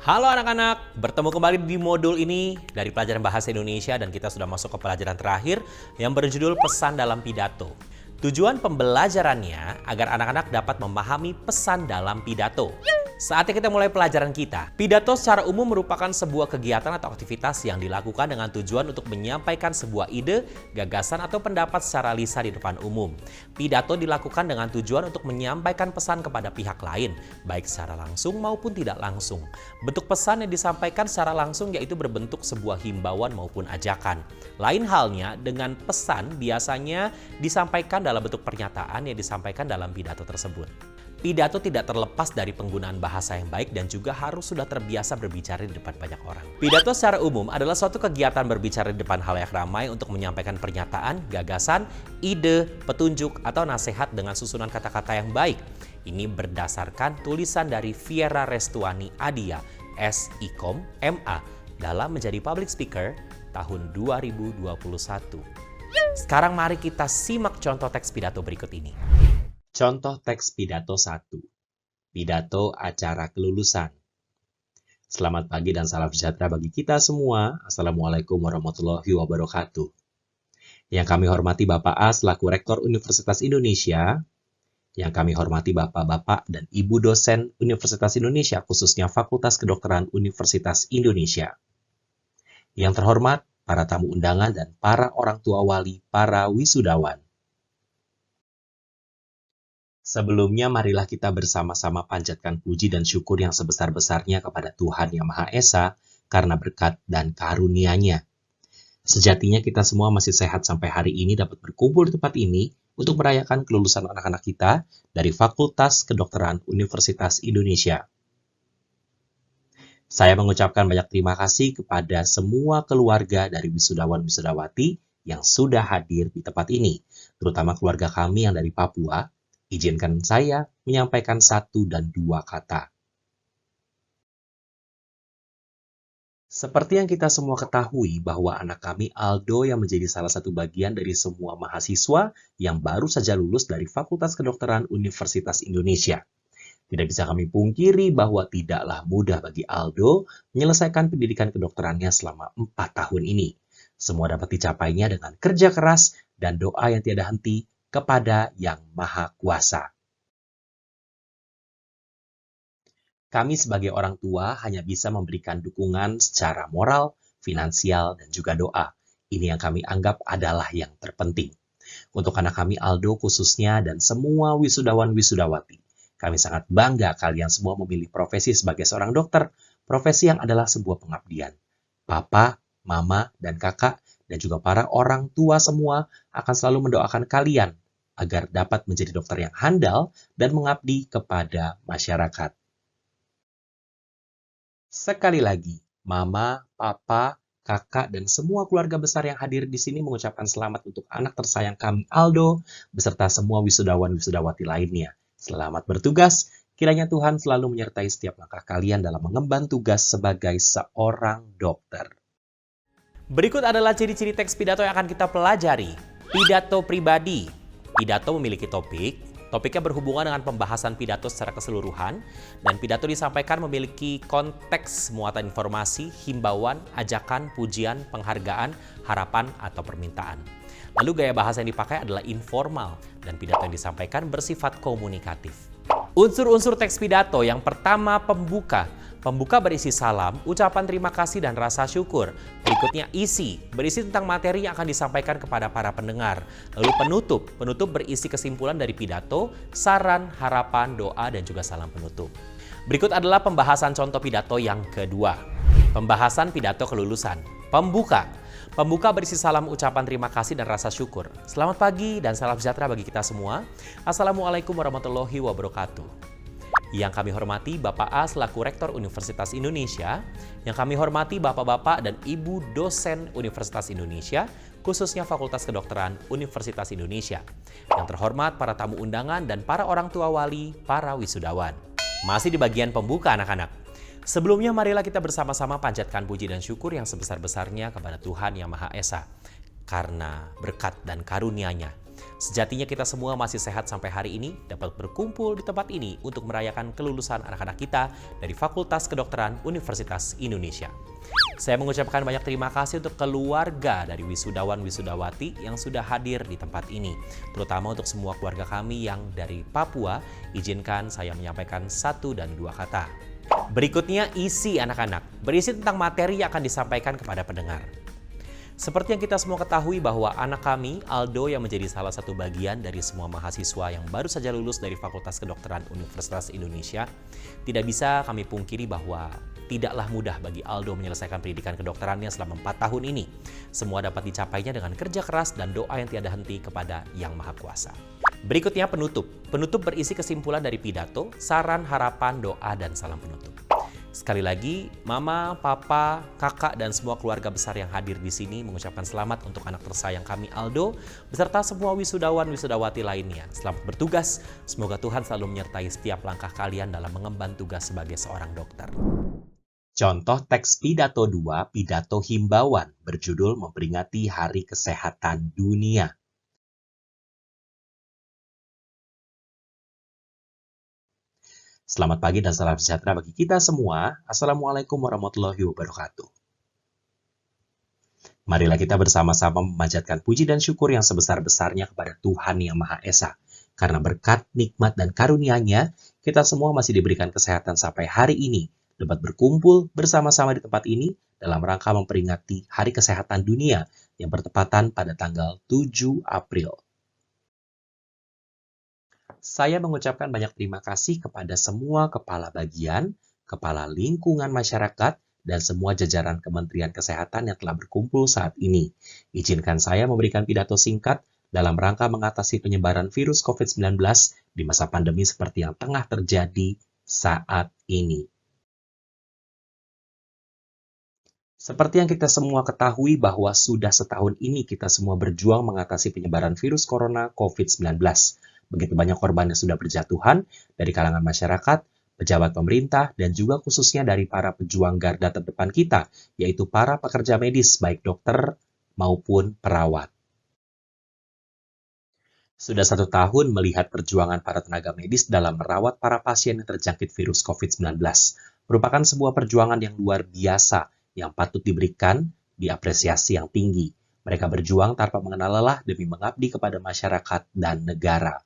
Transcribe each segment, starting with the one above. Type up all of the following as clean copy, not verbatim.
Halo anak-anak, bertemu kembali di modul ini dari pelajaran Bahasa Indonesia dan kita sudah masuk ke pelajaran terakhir yang berjudul Pesan dalam Pidato. Tujuan pembelajarannya agar anak-anak dapat memahami pesan dalam pidato. Saatnya kita mulai pelajaran kita. Pidato secara umum merupakan sebuah kegiatan atau aktivitas yang dilakukan dengan tujuan untuk menyampaikan sebuah ide, gagasan, atau pendapat secara lisan di depan umum. Pidato dilakukan dengan tujuan untuk menyampaikan pesan kepada pihak lain, baik secara langsung maupun tidak langsung. Bentuk pesan yang disampaikan secara langsung yaitu berbentuk sebuah himbauan maupun ajakan. Lain halnya dengan pesan biasanya disampaikan dalam bentuk pernyataan yang disampaikan dalam pidato tersebut. Pidato tidak terlepas dari penggunaan bahasa yang baik dan juga harus sudah terbiasa berbicara di depan banyak orang. Pidato secara umum adalah suatu kegiatan berbicara di depan halayak ramai untuk menyampaikan pernyataan, gagasan, ide, petunjuk, atau nasihat dengan susunan kata-kata yang baik. Ini berdasarkan tulisan dari Viera Restuani Adia, S.Ikom, M.A. dalam menjadi public speaker tahun 2021. Sekarang mari kita simak contoh teks pidato berikut ini. Contoh teks pidato 1. Pidato acara kelulusan. Selamat pagi dan salam sejahtera bagi kita semua. Assalamualaikum warahmatullahi wabarakatuh. Yang kami hormati Bapak A selaku Rektor Universitas Indonesia. Yang kami hormati Bapak-Bapak dan Ibu dosen Universitas Indonesia, khususnya Fakultas Kedokteran Universitas Indonesia. Yang terhormat para tamu undangan dan para orang tua wali, para wisudawan. Sebelumnya, marilah kita bersama-sama panjatkan puji dan syukur yang sebesar-besarnya kepada Tuhan Yang Maha Esa karena berkat dan karunia-Nya. Sejatinya kita semua masih sehat sampai hari ini dapat berkumpul di tempat ini untuk merayakan kelulusan anak-anak kita dari Fakultas Kedokteran Universitas Indonesia. Saya mengucapkan banyak terima kasih kepada semua keluarga dari wisudawan-wisudawati yang sudah hadir di tempat ini, terutama keluarga kami yang dari Papua. Izinkan saya menyampaikan 1 dan 2 kata. Seperti yang kita semua ketahui bahwa anak kami Aldo yang menjadi salah satu bagian dari semua mahasiswa yang baru saja lulus dari Fakultas Kedokteran Universitas Indonesia. Tidak bisa kami pungkiri bahwa tidaklah mudah bagi Aldo menyelesaikan pendidikan kedokterannya selama 4 tahun ini. Semua dapat dicapainya dengan kerja keras dan doa yang tiada henti kepada Yang Maha Kuasa. Kami sebagai orang tua hanya bisa memberikan dukungan secara moral, finansial, dan juga doa. Ini yang kami anggap adalah yang terpenting. Untuk anak kami Aldo khususnya dan semua wisudawan-wisudawati, kami sangat bangga kalian semua memilih profesi sebagai seorang dokter, profesi yang adalah sebuah pengabdian. Papa, mama, dan kakak, dan juga para orang tua semua akan selalu mendoakan kalian agar dapat menjadi dokter yang handal dan mengabdi kepada masyarakat. Sekali lagi, Mama, Papa, Kakak, dan semua keluarga besar yang hadir di sini mengucapkan selamat untuk anak tersayang kami Aldo, beserta semua wisudawan-wisudawati lainnya. Selamat bertugas, kiranya Tuhan selalu menyertai setiap langkah kalian dalam mengemban tugas sebagai seorang dokter. Berikut adalah ciri-ciri teks pidato yang akan kita pelajari. Pidato pribadi. Pidato memiliki topiknya berhubungan dengan pembahasan pidato secara keseluruhan, dan pidato disampaikan memiliki konteks muatan informasi, himbauan, ajakan, pujian, penghargaan, harapan, atau permintaan. Lalu gaya bahasa yang dipakai adalah informal, dan pidato yang disampaikan bersifat komunikatif. Unsur-unsur teks pidato yang pertama, pembuka. Pembuka berisi salam, ucapan terima kasih, dan rasa syukur. Berikutnya isi, berisi tentang materi yang akan disampaikan kepada para pendengar. Lalu penutup berisi kesimpulan dari pidato, saran, harapan, doa, dan juga salam penutup. Berikut adalah pembahasan contoh pidato yang kedua. Pembahasan pidato kelulusan. Pembuka berisi salam, ucapan terima kasih, dan rasa syukur. Selamat pagi dan salam sejahtera bagi kita semua. Assalamualaikum warahmatullahi wabarakatuh. Yang kami hormati Bapak A selaku Rektor Universitas Indonesia, yang kami hormati Bapak-Bapak dan Ibu dosen Universitas Indonesia, khususnya Fakultas Kedokteran Universitas Indonesia. Yang terhormat para tamu undangan dan para orang tua wali, para wisudawan. Masih di bagian pembuka anak-anak. Sebelumnya marilah kita bersama-sama panjatkan puji dan syukur yang sebesar-besarnya kepada Tuhan Yang Maha Esa, karena berkat dan karunia-Nya. Sejatinya kita semua masih sehat sampai hari ini, dapat berkumpul di tempat ini untuk merayakan kelulusan anak-anak kita dari Fakultas Kedokteran Universitas Indonesia. Saya mengucapkan banyak terima kasih untuk keluarga dari wisudawan-wisudawati yang sudah hadir di tempat ini. Terutama untuk semua keluarga kami yang dari Papua, izinkan saya menyampaikan 1 dan 2 kata. Berikutnya isi anak-anak, berisi tentang materi yang akan disampaikan kepada pendengar. Seperti yang kita semua ketahui bahwa anak kami, Aldo, yang menjadi salah satu bagian dari semua mahasiswa yang baru saja lulus dari Fakultas Kedokteran Universitas Indonesia, tidak bisa kami pungkiri bahwa tidaklah mudah bagi Aldo menyelesaikan pendidikan kedokterannya selama 4 tahun ini. Semua dapat dicapainya dengan kerja keras dan doa yang tiada henti kepada Yang Maha Kuasa. Berikutnya penutup. Penutup berisi kesimpulan dari pidato, saran, harapan, doa, dan salam penutup. Sekali lagi, Mama, Papa, Kakak, dan semua keluarga besar yang hadir di sini mengucapkan selamat untuk anak tersayang kami Aldo, beserta semua wisudawan-wisudawati lainnya. Selamat bertugas, semoga Tuhan selalu menyertai setiap langkah kalian dalam mengemban tugas sebagai seorang dokter. Contoh teks pidato 2, pidato himbauan, berjudul memperingati Hari Kesehatan Dunia. Selamat pagi dan salam sejahtera bagi kita semua. Assalamualaikum warahmatullahi wabarakatuh. Marilah kita bersama-sama memanjatkan puji dan syukur yang sebesar-besarnya kepada Tuhan Yang Maha Esa. Karena berkat, nikmat, dan karunia-Nya, kita semua masih diberikan kesehatan sampai hari ini, dapat berkumpul bersama-sama di tempat ini dalam rangka memperingati Hari Kesehatan Dunia yang bertepatan pada tanggal 7 April. Saya mengucapkan banyak terima kasih kepada semua kepala bagian, kepala lingkungan masyarakat, dan semua jajaran Kementerian Kesehatan yang telah berkumpul saat ini. Izinkan saya memberikan pidato singkat dalam rangka mengatasi penyebaran virus COVID-19 di masa pandemi seperti yang tengah terjadi saat ini. Seperti yang kita semua ketahui bahwa sudah setahun ini kita semua berjuang mengatasi penyebaran virus corona COVID-19. Begitu banyak korban yang sudah berjatuhan dari kalangan masyarakat, pejabat pemerintah, dan juga khususnya dari para pejuang garda terdepan kita, yaitu para pekerja medis, baik dokter maupun perawat. Sudah 1 tahun melihat perjuangan para tenaga medis dalam merawat para pasien yang terjangkit virus COVID-19. Merupakan sebuah perjuangan yang luar biasa, yang patut diberikan diapresiasi yang tinggi. Mereka berjuang tanpa mengenal lelah demi mengabdi kepada masyarakat dan negara.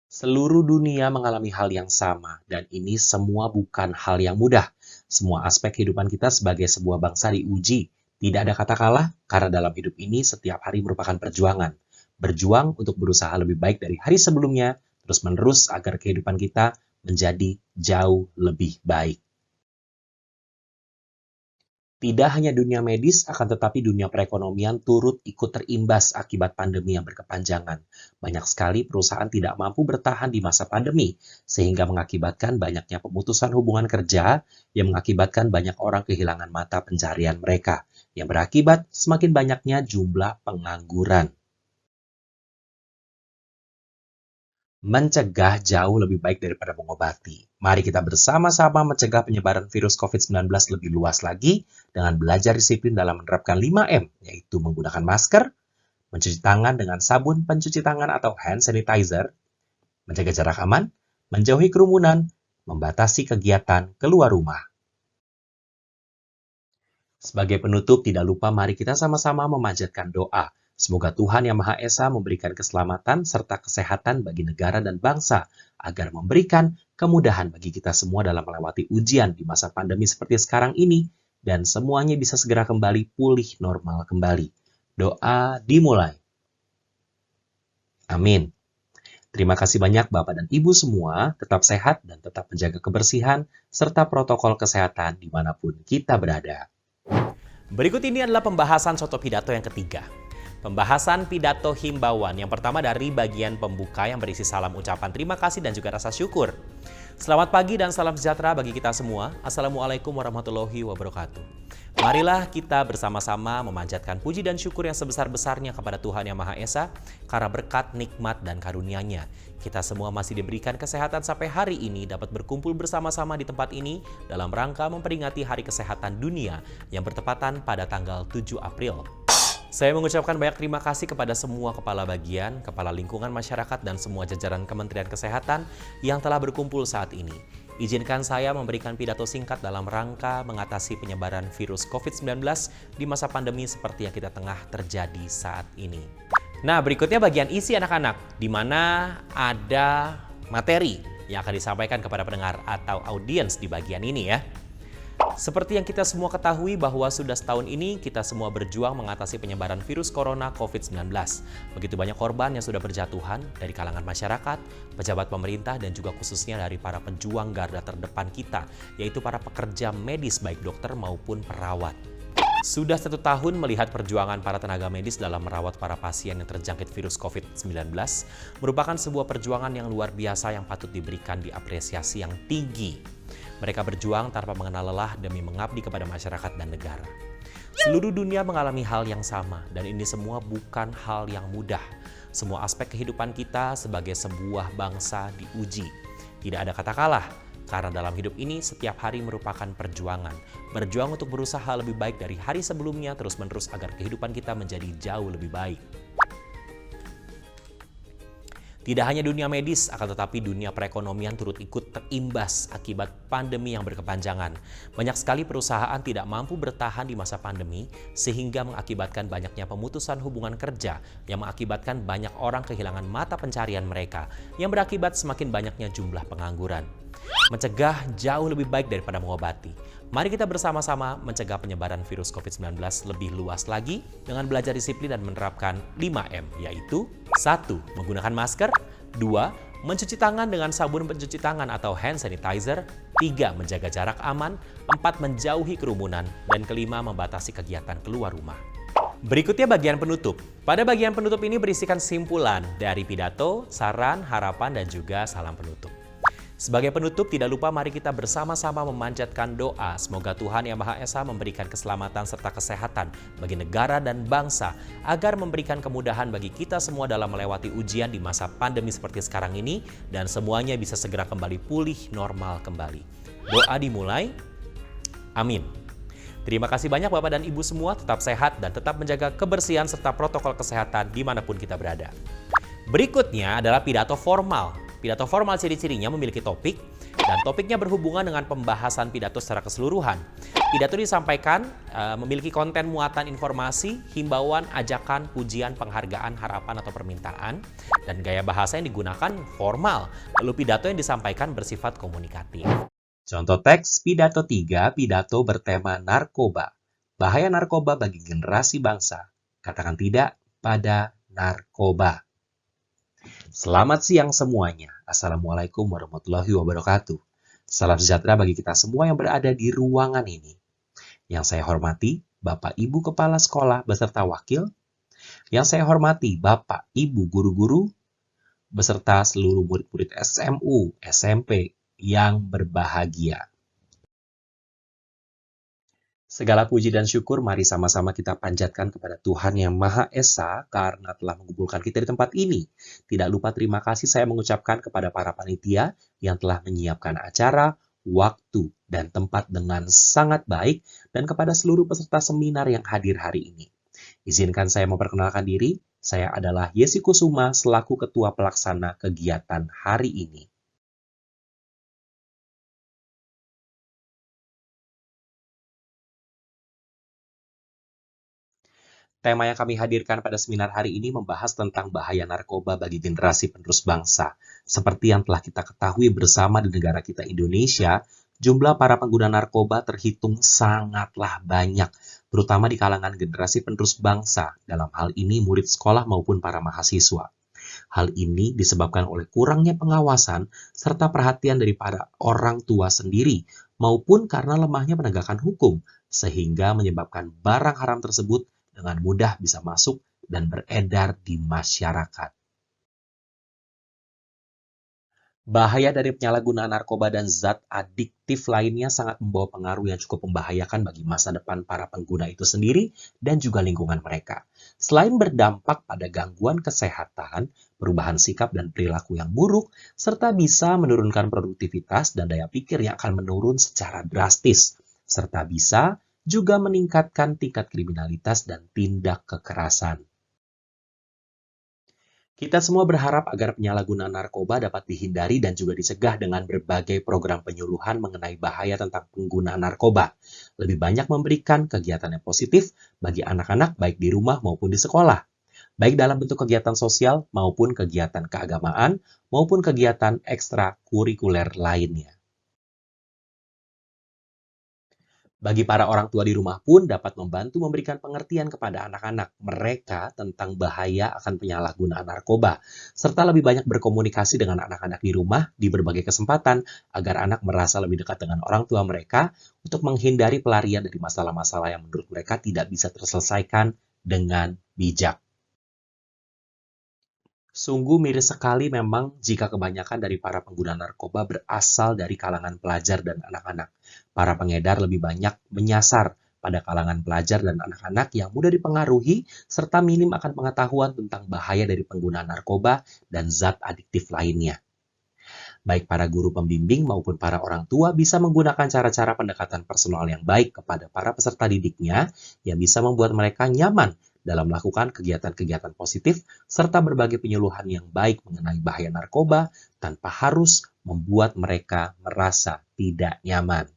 Seluruh dunia mengalami hal yang sama, dan ini semua bukan hal yang mudah. Semua aspek kehidupan kita sebagai sebuah bangsa diuji. Tidak ada kata kalah, karena dalam hidup ini setiap hari merupakan perjuangan. Berjuang untuk berusaha lebih baik dari hari sebelumnya, terus-menerus agar kehidupan kita menjadi jauh lebih baik. Tidak hanya dunia medis, akan tetapi dunia perekonomian turut ikut terimbas akibat pandemi yang berkepanjangan. Banyak sekali perusahaan tidak mampu bertahan di masa pandemi, sehingga mengakibatkan banyaknya pemutusan hubungan kerja yang mengakibatkan banyak orang kehilangan mata pencarian mereka, yang berakibat semakin banyaknya jumlah pengangguran. Mencegah jauh lebih baik daripada mengobati. Mari kita bersama-sama mencegah penyebaran virus COVID-19 lebih luas lagi dengan belajar disiplin dalam menerapkan 5M, yaitu menggunakan masker, mencuci tangan dengan sabun pencuci tangan atau hand sanitizer, menjaga jarak aman, menjauhi kerumunan, membatasi kegiatan keluar rumah. Sebagai penutup, tidak lupa mari kita sama-sama memanjatkan doa. Semoga Tuhan Yang Maha Esa memberikan keselamatan serta kesehatan bagi negara dan bangsa, agar memberikan kemudahan bagi kita semua dalam melewati ujian di masa pandemi seperti sekarang ini, dan semuanya bisa segera kembali pulih normal kembali. Doa dimulai. Amin. Terima kasih banyak Bapak dan Ibu semua, tetap sehat dan tetap menjaga kebersihan, serta protokol kesehatan dimanapun kita berada. Berikut ini adalah pembahasan soto pidato yang ketiga. Pembahasan pidato himbauan yang pertama dari bagian pembuka yang berisi salam ucapan terima kasih dan juga rasa syukur. Selamat pagi dan salam sejahtera bagi kita semua. Assalamualaikum warahmatullahi wabarakatuh. Marilah kita bersama-sama memanjatkan puji dan syukur yang sebesar-besarnya kepada Tuhan Yang Maha Esa, karena berkat, nikmat, dan karunia-Nya, kita semua masih diberikan kesehatan sampai hari ini dapat berkumpul bersama-sama di tempat ini dalam rangka memperingati Hari Kesehatan Dunia yang bertepatan pada tanggal 7 April. Saya mengucapkan banyak terima kasih kepada semua kepala bagian, kepala lingkungan masyarakat, dan semua jajaran Kementerian Kesehatan yang telah berkumpul saat ini. Izinkan saya memberikan pidato singkat dalam rangka mengatasi penyebaran virus COVID-19 di masa pandemi seperti yang kita tengah terjadi saat ini. Nah, berikutnya bagian isi anak-anak, di mana ada materi yang akan disampaikan kepada pendengar atau audiens di bagian ini ya. Seperti yang kita semua ketahui bahwa sudah setahun ini kita semua berjuang mengatasi penyebaran virus corona COVID-19. Begitu banyak korban yang sudah berjatuhan dari kalangan masyarakat, pejabat pemerintah, dan juga khususnya dari para pejuang garda terdepan kita, yaitu para pekerja medis baik dokter maupun perawat. Sudah 1 tahun melihat perjuangan para tenaga medis dalam merawat para pasien yang terjangkit virus COVID-19 merupakan sebuah perjuangan yang luar biasa yang patut diberikan diapresiasi yang tinggi. Mereka berjuang tanpa mengenal lelah demi mengabdi kepada masyarakat dan negara. Seluruh dunia mengalami hal yang sama dan ini semua bukan hal yang mudah. Semua aspek kehidupan kita sebagai sebuah bangsa diuji. Tidak ada kata kalah. Karena dalam hidup ini setiap hari merupakan perjuangan. Berjuang untuk berusaha lebih baik dari hari sebelumnya terus-menerus agar kehidupan kita menjadi jauh lebih baik. Tidak hanya dunia medis, akan tetapi dunia perekonomian turut ikut terimbas akibat pandemi yang berkepanjangan. Banyak sekali perusahaan tidak mampu bertahan di masa pandemi, sehingga mengakibatkan banyaknya pemutusan hubungan kerja, yang mengakibatkan banyak orang kehilangan mata pencarian mereka, yang berakibat semakin banyaknya jumlah pengangguran. Mencegah jauh lebih baik daripada mengobati. Mari kita bersama-sama mencegah penyebaran virus COVID-19 lebih luas lagi dengan belajar disiplin dan menerapkan 5M, yaitu 1. Menggunakan masker, 2. Mencuci tangan dengan sabun pencuci tangan atau hand sanitizer, 3. Menjaga jarak aman, 4. Menjauhi kerumunan, dan kelima membatasi kegiatan keluar rumah. Berikutnya bagian penutup. Pada bagian penutup ini berisikan simpulan dari pidato, saran, harapan, dan juga salam penutup. Sebagai penutup, tidak lupa mari kita bersama-sama memanjatkan doa. Semoga Tuhan Yang Maha Esa memberikan keselamatan serta kesehatan bagi negara dan bangsa, agar memberikan kemudahan bagi kita semua dalam melewati ujian di masa pandemi seperti sekarang ini, dan semuanya bisa segera kembali pulih normal kembali. Doa dimulai. Amin. Terima kasih banyak Bapak dan Ibu semua, tetap sehat dan tetap menjaga kebersihan serta protokol kesehatan dimanapun kita berada. Berikutnya adalah pidato formal. Pidato formal ciri-cirinya memiliki topik, dan topiknya berhubungan dengan pembahasan pidato secara keseluruhan. Pidato disampaikan memiliki konten muatan informasi, himbauan, ajakan, pujian, penghargaan, harapan, atau permintaan, dan gaya bahasa yang digunakan formal. Lalu pidato yang disampaikan bersifat komunikatif. Contoh teks pidato 3, pidato bertema narkoba. Bahaya narkoba bagi generasi bangsa. Katakan tidak pada narkoba. Selamat siang semuanya. Assalamualaikum warahmatullahi wabarakatuh. Salam sejahtera bagi kita semua yang berada di ruangan ini. Yang saya hormati, Bapak Ibu Kepala Sekolah beserta Wakil. Yang saya hormati, Bapak Ibu Guru-Guru, beserta seluruh murid-murid SMU, SMP yang berbahagia. Segala puji dan syukur mari sama-sama kita panjatkan kepada Tuhan Yang Maha Esa karena telah mengumpulkan kita di tempat ini. Tidak lupa terima kasih saya mengucapkan kepada para panitia yang telah menyiapkan acara, waktu, dan tempat dengan sangat baik, dan kepada seluruh peserta seminar yang hadir hari ini. Izinkan saya memperkenalkan diri, saya adalah Yesi Kusuma selaku Ketua Pelaksana kegiatan hari ini. Tema yang kami hadirkan pada seminar hari ini membahas tentang bahaya narkoba bagi generasi penerus bangsa. Seperti yang telah kita ketahui bersama di negara kita Indonesia, jumlah para pengguna narkoba terhitung sangatlah banyak, terutama di kalangan generasi penerus bangsa, dalam hal ini murid sekolah maupun para mahasiswa. Hal ini disebabkan oleh kurangnya pengawasan serta perhatian dari para orang tua sendiri, maupun karena lemahnya penegakan hukum, sehingga menyebabkan barang haram tersebut dengan mudah bisa masuk dan beredar di masyarakat. Bahaya dari penyalahgunaan narkoba dan zat adiktif lainnya sangat membawa pengaruh yang cukup membahayakan bagi masa depan para pengguna itu sendiri dan juga lingkungan mereka. Selain berdampak pada gangguan kesehatan, perubahan sikap dan perilaku yang buruk, serta bisa menurunkan produktivitas dan daya pikir yang akan menurun secara drastis, serta bisa juga meningkatkan tingkat kriminalitas dan tindak kekerasan. Kita semua berharap agar penyalahgunaan narkoba dapat dihindari dan juga dicegah dengan berbagai program penyuluhan mengenai bahaya tentang penggunaan narkoba. Lebih banyak memberikan kegiatan yang positif bagi anak-anak baik di rumah maupun di sekolah, baik dalam bentuk kegiatan sosial maupun kegiatan keagamaan maupun kegiatan ekstrakurikuler lainnya. Bagi para orang tua di rumah pun dapat membantu memberikan pengertian kepada anak-anak mereka tentang bahaya akan penyalahgunaan narkoba, serta lebih banyak berkomunikasi dengan anak-anak di rumah di berbagai kesempatan agar anak merasa lebih dekat dengan orang tua mereka untuk menghindari pelarian dari masalah-masalah yang menurut mereka tidak bisa terselesaikan dengan bijak. Sungguh miris sekali memang jika kebanyakan dari para pengguna narkoba berasal dari kalangan pelajar dan anak-anak. Para pengedar lebih banyak menyasar pada kalangan pelajar dan anak-anak yang mudah dipengaruhi serta minim akan pengetahuan tentang bahaya dari penggunaan narkoba dan zat adiktif lainnya. Baik para guru pembimbing maupun para orang tua bisa menggunakan cara-cara pendekatan personal yang baik kepada para peserta didiknya yang bisa membuat mereka nyaman dalam melakukan kegiatan-kegiatan positif serta berbagi penyuluhan yang baik mengenai bahaya narkoba tanpa harus membuat mereka merasa tidak nyaman.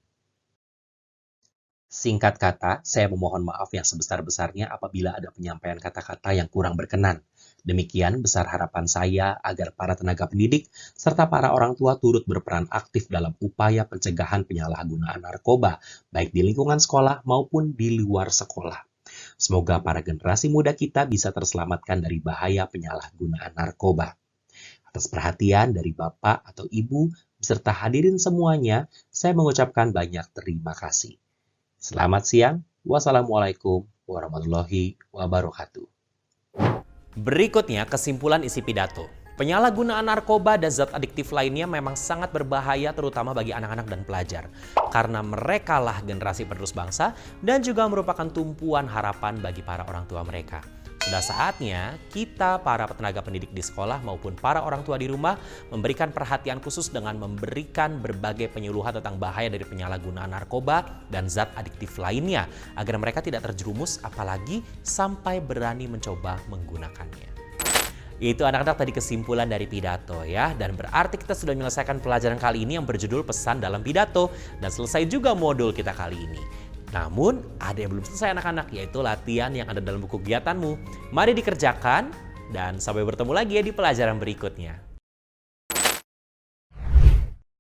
Singkat kata, saya memohon maaf yang sebesar-besarnya apabila ada penyampaian kata-kata yang kurang berkenan. Demikian besar harapan saya agar para tenaga pendidik serta para orang tua turut berperan aktif dalam upaya pencegahan penyalahgunaan narkoba, baik di lingkungan sekolah maupun di luar sekolah. Semoga para generasi muda kita bisa terselamatkan dari bahaya penyalahgunaan narkoba. Atas perhatian dari Bapak atau Ibu beserta hadirin semuanya, saya mengucapkan banyak terima kasih. Selamat siang. Wassalamualaikum warahmatullahi wabarakatuh. Berikutnya kesimpulan isi pidato. Penyalahgunaan narkoba dan zat adiktif lainnya memang sangat berbahaya terutama bagi anak-anak dan pelajar. Karena merekalah generasi penerus bangsa dan juga merupakan tumpuan harapan bagi para orang tua mereka. Sudah saatnya kita para tenaga pendidik di sekolah maupun para orang tua di rumah memberikan perhatian khusus dengan memberikan berbagai penyuluhan tentang bahaya dari penyalahgunaan narkoba dan zat adiktif lainnya agar mereka tidak terjerumus apalagi sampai berani mencoba menggunakannya. Itu anak-anak tadi kesimpulan dari pidato ya. Dan berarti kita sudah menyelesaikan pelajaran kali ini yang berjudul pesan dalam pidato. Dan selesai juga modul kita kali ini. Namun ada yang belum selesai anak-anak, yaitu latihan yang ada dalam buku kegiatanmu. Mari dikerjakan dan sampai bertemu lagi ya di pelajaran berikutnya.